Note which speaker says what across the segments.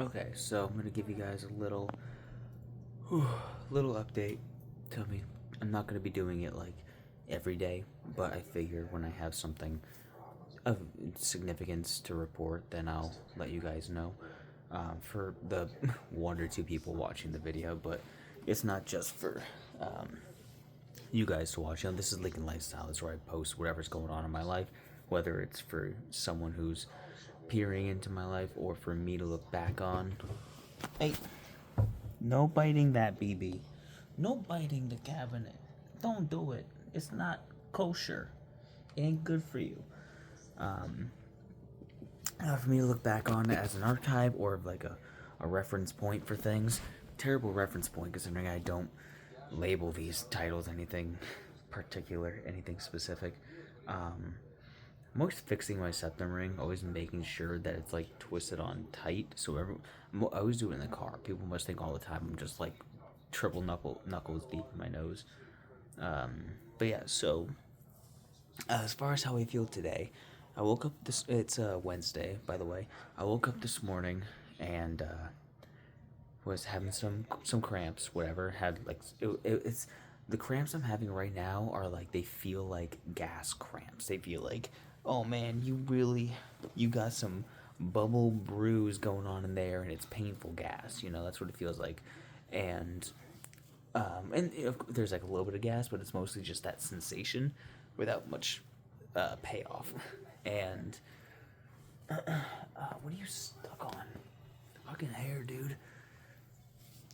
Speaker 1: Okay, so I'm gonna give you guys a little update. Tell me, I'm not gonna be doing it like every day, but I figure when I have something of significance to report, then I'll let you guys know. For the one or two people watching the video, but it's not just for you guys to watch. This is Lincoln Lifestyle. It's where I post whatever's going on in my life, whether it's for someone who's peering into my life or for me to look back on. Hey, no biting that, BB. No biting the cabinet. Don't do it. It's not kosher. It ain't good for you. For me to look back on it as an archive or like a reference point for things. Terrible reference point considering I don't label these titles anything particular, anything specific. I'm always fixing my septum ring, always making sure that it's like twisted on tight. I always do it in the car. People must think all the time I'm just like triple knuckles deep in my nose. But yeah, so as far as how I feel today, I woke up this. It's Wednesday, by the way. I woke up this morning and was having some cramps. Whatever. Had like it's the cramps I'm having right now are like they feel like gas cramps. They feel like, oh man, you got some bubble bruise going on in there, and it's painful gas. That's what it feels like, and there's like a little bit of gas, but it's mostly just that sensation without much payoff. And what are you stuck on? Fucking hair, dude.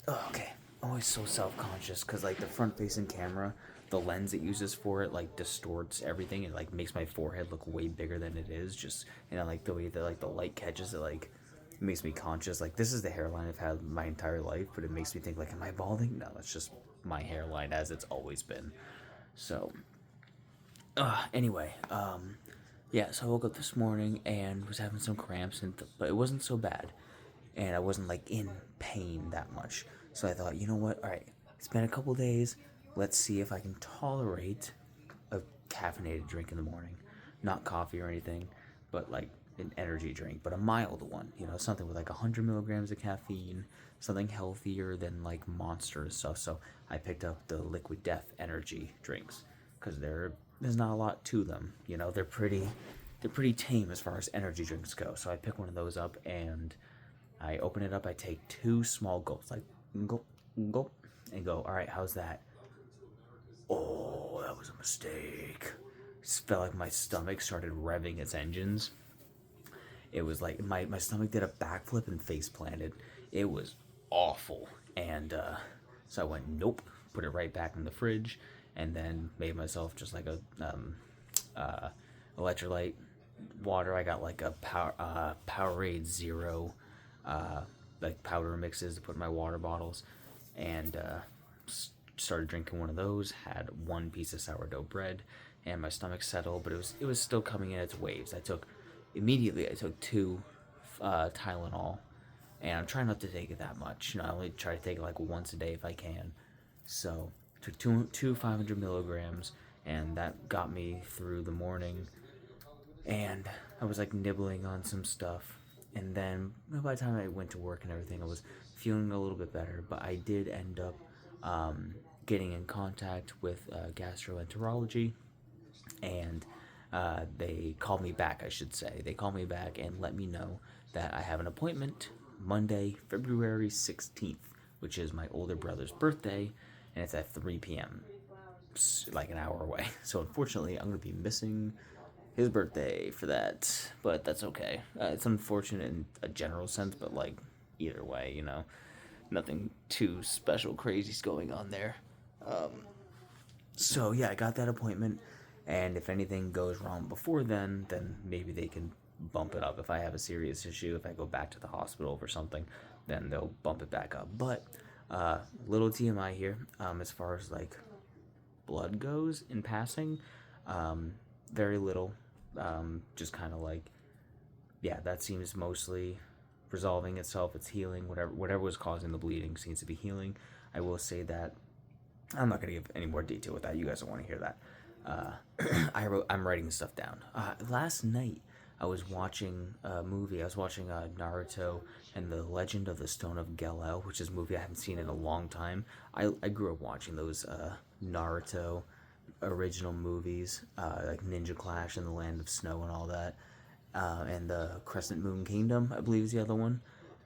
Speaker 1: Oh, okay. I'm always so self-conscious because like the front-facing camera, the lens it uses for it like distorts everything. It like makes my forehead look way bigger than it is. Just like the way that like the light catches it, like it makes me conscious. Like this is the hairline I've had my entire life, but it makes me think like, am I balding? No, it's just my hairline as it's always been. So, anyway, yeah. So I woke up this morning and was having some cramps, but it wasn't so bad, and I wasn't like in pain that much. So I thought, you know what? All right, it's been a couple days. Let's see if I can tolerate a caffeinated drink in the morning, not coffee or anything, but like an energy drink, but a mild one. Something with like 100 milligrams of caffeine, something healthier than like Monster and stuff. So I picked up the Liquid Death energy drinks because there's not a lot to them. They're pretty tame as far as energy drinks go. So I pick one of those up and I open it up. I take two small gulps, like gulp, gulp, and go. All right, how's that? Oh, that was a mistake. It felt like my stomach started revving its engines. It was like my stomach did a backflip and face planted. It was awful. And so I went, nope, put it right back in the fridge, and then made myself just like a electrolyte water. I got like a Powerade Zero, like powder mixes to put in my water bottles, and started drinking one of those. Had one piece of sourdough bread, and my stomach settled, but it was still coming in its waves. I took two Tylenol, and I'm trying not to take it that much. I only try to take it like once a day if I can. So took two 500 milligrams, and that got me through the morning. And I was like nibbling on some stuff, and then by the time I went to work and everything, I was feeling a little bit better. But I did end up getting in contact with gastroenterology, and they called me back, I should say. They called me back and let me know that I have an appointment Monday, February 16th, which is my older brother's birthday, and it's at 3 p.m., like an hour away. So unfortunately, I'm going to be missing his birthday for that, but that's okay. It's unfortunate in a general sense, but like either way, nothing too special, crazy's going on there. So yeah, I got that appointment, and if anything goes wrong before then maybe they can bump it up. If I have a serious issue, if I go back to the hospital for something, then they'll bump it back up. But little TMI here, as far as like blood goes in passing, very little. Just kind of like, yeah, that seems mostly resolving itself. It's healing. Whatever was causing the bleeding seems to be healing. I will say that I'm not gonna give any more detail with that. You guys don't want to hear that. I'm writing stuff down. Last night I was watching a movie. I was watching Naruto and the Legend of the Stone of Gelel, which is a movie I haven't seen in a long time. I grew up watching those Naruto original movies, like Ninja Clash and the Land of Snow and all that, and the Crescent Moon Kingdom, I believe is the other one.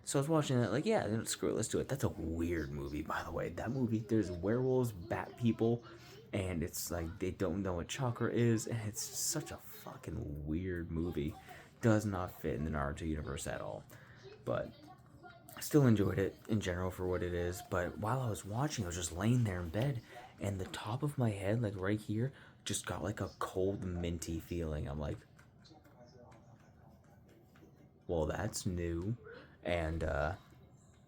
Speaker 1: So I was watching that, like, yeah, screw it, let's do it. That's a weird movie, by the way. That movie, there's werewolves, bat people, and it's like they don't know what chakra is, and it's such a fucking weird movie. Does not fit in the Naruto universe at all. But I still enjoyed it in general for what it is. But while I was watching, I was just laying there in bed, and the top of my head, like right here, just got like a cold, minty feeling. I'm like, well, that's new. And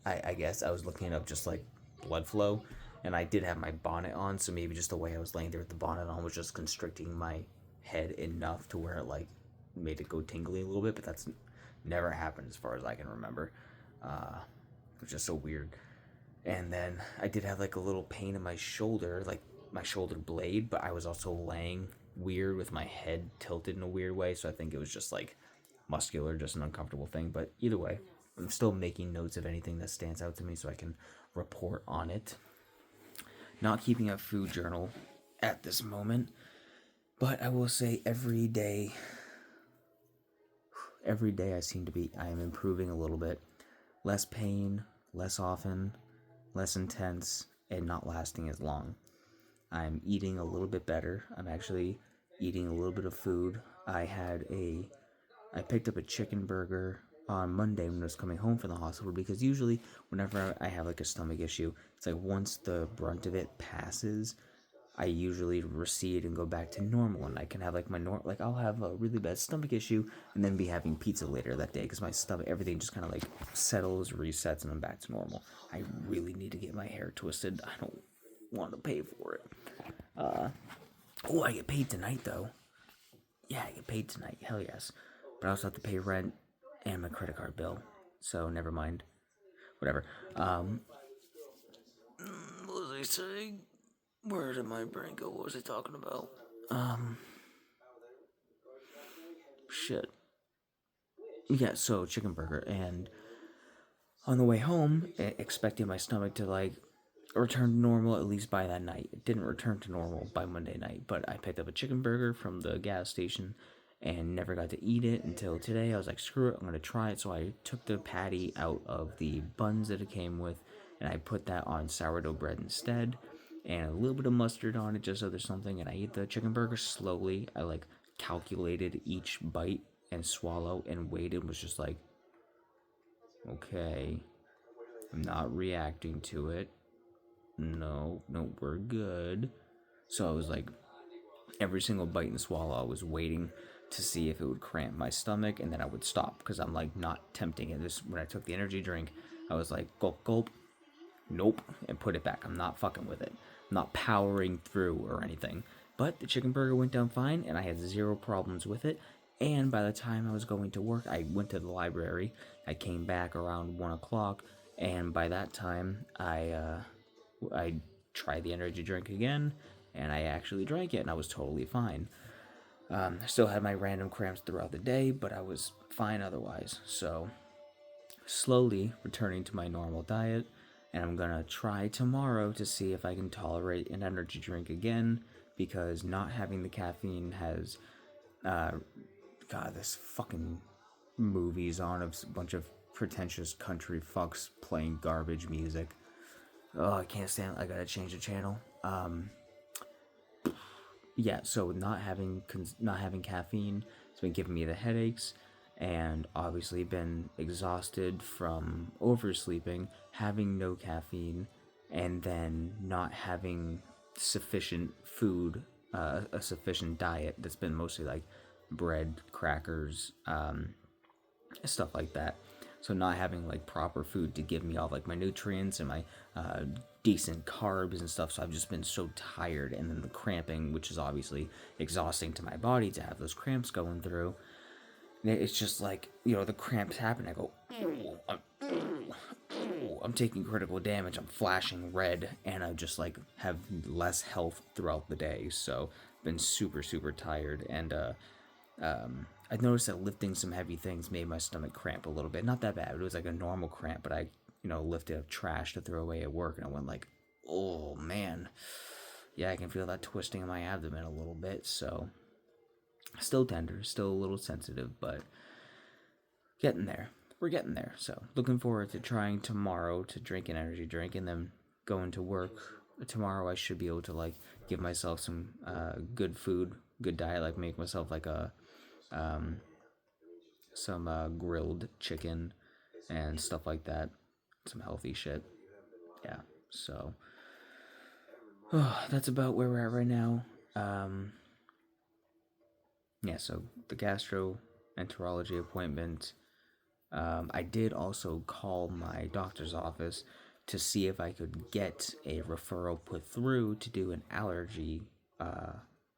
Speaker 1: I guess I was looking up just like blood flow, and I did have my bonnet on, so maybe just the way I was laying there with the bonnet on was just constricting my head enough to where it like made it go tingly a little bit. But that's never happened as far as I can remember. It was just so weird. And then I did have like a little pain in my shoulder, like my shoulder blade, but I was also laying weird with my head tilted in a weird way, so I think it was just like muscular, just an uncomfortable thing. But either way, I'm still making notes of anything that stands out to me so I can report on it. Not keeping a food journal at this moment, but I will say every day I am improving a little bit. Less pain, less often, less intense, and not lasting as long. I'm eating a little bit better. I'm actually eating a little bit of food. I picked up a chicken burger on Monday when I was coming home from the hospital, because usually whenever I have like a stomach issue, it's like once the brunt of it passes, I usually recede and go back to normal, and I can have like like I'll have a really bad stomach issue and then be having pizza later that day because my stomach, everything just kind of like settles, resets, and I'm back to normal. I really need to get my hair twisted. I don't want to pay for it. Oh, I get paid tonight though. Yeah, I get paid tonight. Hell yes. But I also have to pay rent and my credit card bill. So never mind. Whatever. What was I saying? Where did my brain go? What was I talking about? Shit. Yeah, so chicken burger. And on the way home, expecting my stomach to like return to normal at least by that night. It didn't return to normal by Monday night, but I picked up a chicken burger from the gas station and never got to eat it until today. I was like, screw it, I'm gonna try it. So I took the patty out of the buns that it came with, and I put that on sourdough bread instead, and a little bit of mustard on it just so there's something. And I ate the chicken burger slowly. I like calculated each bite and swallow and waited, and was just like, okay, I'm not reacting to it. No, we're good. So I was like, every single bite and swallow, I was waiting to see if it would cramp my stomach, and then I would stop because I'm like not tempting it. This when I took the energy drink, I was like gulp gulp, nope, and put it back. I'm not fucking with it. I'm not powering through or anything. But the chicken burger went down fine, and I had zero problems with it. And by the time I was going to work, I went to the library. I came back around 1 o'clock, and by that time, I tried the energy drink again, and I actually drank it, and I was totally fine. I still had my random cramps throughout the day, but I was fine otherwise. So, slowly returning to my normal diet, and I'm gonna try tomorrow to see if I can tolerate an energy drink again, because not having the caffeine has, God, this fucking movies on of a bunch of pretentious country fucks playing garbage music. Oh, I can't stand it. I gotta change the channel. Yeah, so not having caffeine has been giving me the headaches, and obviously been exhausted from oversleeping, having no caffeine, and then not having sufficient food, a sufficient diet that's been mostly like bread, crackers, stuff like that. So not having like proper food to give me all like my nutrients and my decent carbs and stuff. So I've just been so tired, and then the cramping, which is obviously exhausting to my body to have those cramps going through. It's just like, the cramps happen. I go, ooh, I'm taking critical damage. I'm flashing red, and I just like have less health throughout the day. So I've been super super tired, and I noticed that lifting some heavy things made my stomach cramp a little bit. Not that bad. It was like a normal cramp, but I, lifted up trash to throw away at work, and I went like, oh man, yeah, I can feel that twisting in my abdomen a little bit. So still tender, still a little sensitive, but getting there. We're getting there. So looking forward to trying tomorrow to drink an energy drink, and then going to work tomorrow. I should be able to like give myself some good food, good diet, like make myself like a some grilled chicken and stuff like that, some healthy shit. Yeah. So that's about where we're at right now. Yeah. So the gastroenterology appointment. I did also call my doctor's office to see if I could get a referral put through to do an allergy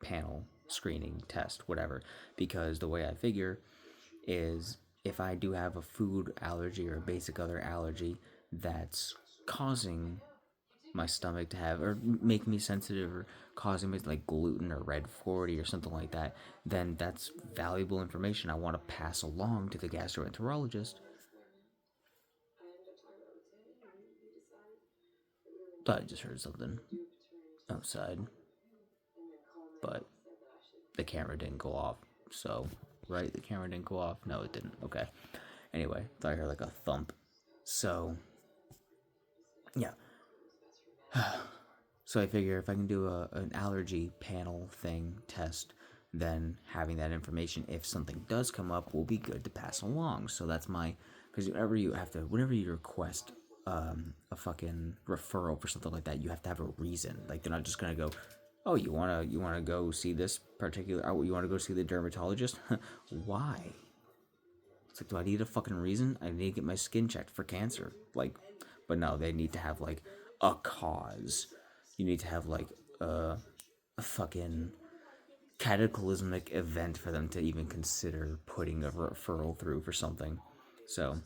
Speaker 1: panel screening test, whatever. Because the way I figure is if I do have a food allergy or a basic other allergy that's causing my stomach to have or making me sensitive or causing me like gluten or red 40 or something like that, then that's valuable information I want to pass along to the gastroenterologist. Thought I just heard something outside, but the camera didn't go off. So, right, the camera didn't go off. No, it didn't. Okay. Anyway, thought I heard like a thump. So, yeah. So I figure if I can do an allergy panel thing test, then having that information, if something does come up, will be good to pass along. So that's my, because whenever you request a fucking referral for something like that, you have to have a reason. Like they're not just gonna go, oh, you wanna go see this particular, oh, you wanna go see the dermatologist? Why? It's like, do I need a fucking reason? I need to get my skin checked for cancer. Like, but no, they need to have like a cause. You need to have like a fucking cataclysmic event for them to even consider putting a referral through for something. So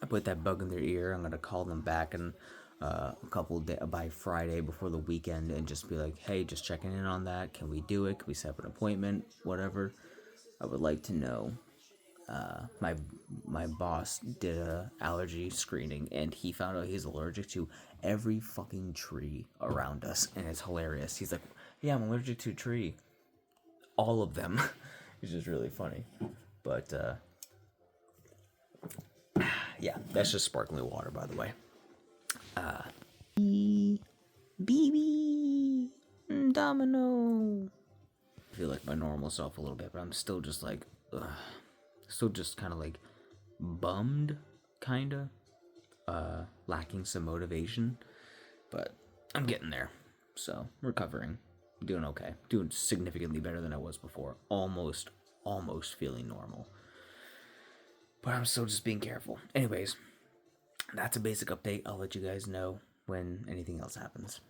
Speaker 1: I put that bug in their ear. I'm gonna call them back in a couple days by Friday before the weekend and just be like, hey, just checking in on that. Can we do it? Can we set up an appointment? Whatever. I would like to know. My boss did a allergy screening and he found out he's allergic to every fucking tree around us, and it's hilarious. He's like, yeah, I'm allergic to a tree, all of them. It's just really funny. But yeah, that's just sparkling water, by the way. BB Domino. I feel like my normal self a little bit, but I'm still just like still just kind of like bummed, kind of lacking some motivation, but I'm getting there. So recovering, doing okay, doing significantly better than I was before. Almost feeling normal, but I'm still just being careful. Anyways, that's a basic update. I'll let you guys know when anything else happens.